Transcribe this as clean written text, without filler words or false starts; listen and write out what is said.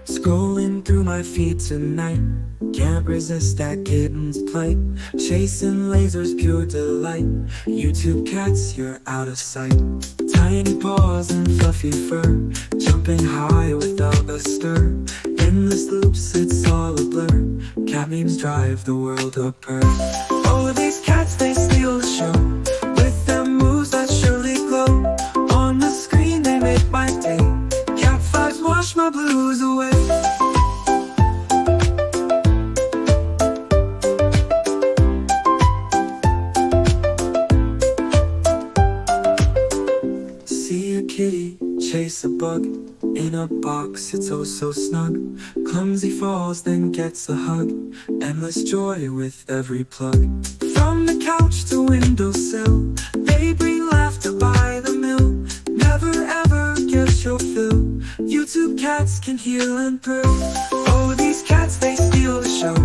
Scrolling through my feed tonight, can't resist that kitten's plight. Chasing lasers, pure delight. YouTube cats, you're out of sight. Tiny paws and fluffy fur, jumping high without a stir. Endless loops, it's all a blur. Cat memes drive the world apart. Oh, these cats, they steal the show. With them moves that surely glow. On the screen, they make my day. Cat vibes wash my blues away. See a kitty chase a bug in a box, it's oh so snug. Clumsy falls, then gets a hug. Endless joy with every plug. From the couch to windowsill, they bring laughter by the mill. Never ever get your fill. YouTube cats can heal and purr. Oh, these cats, they steal the show.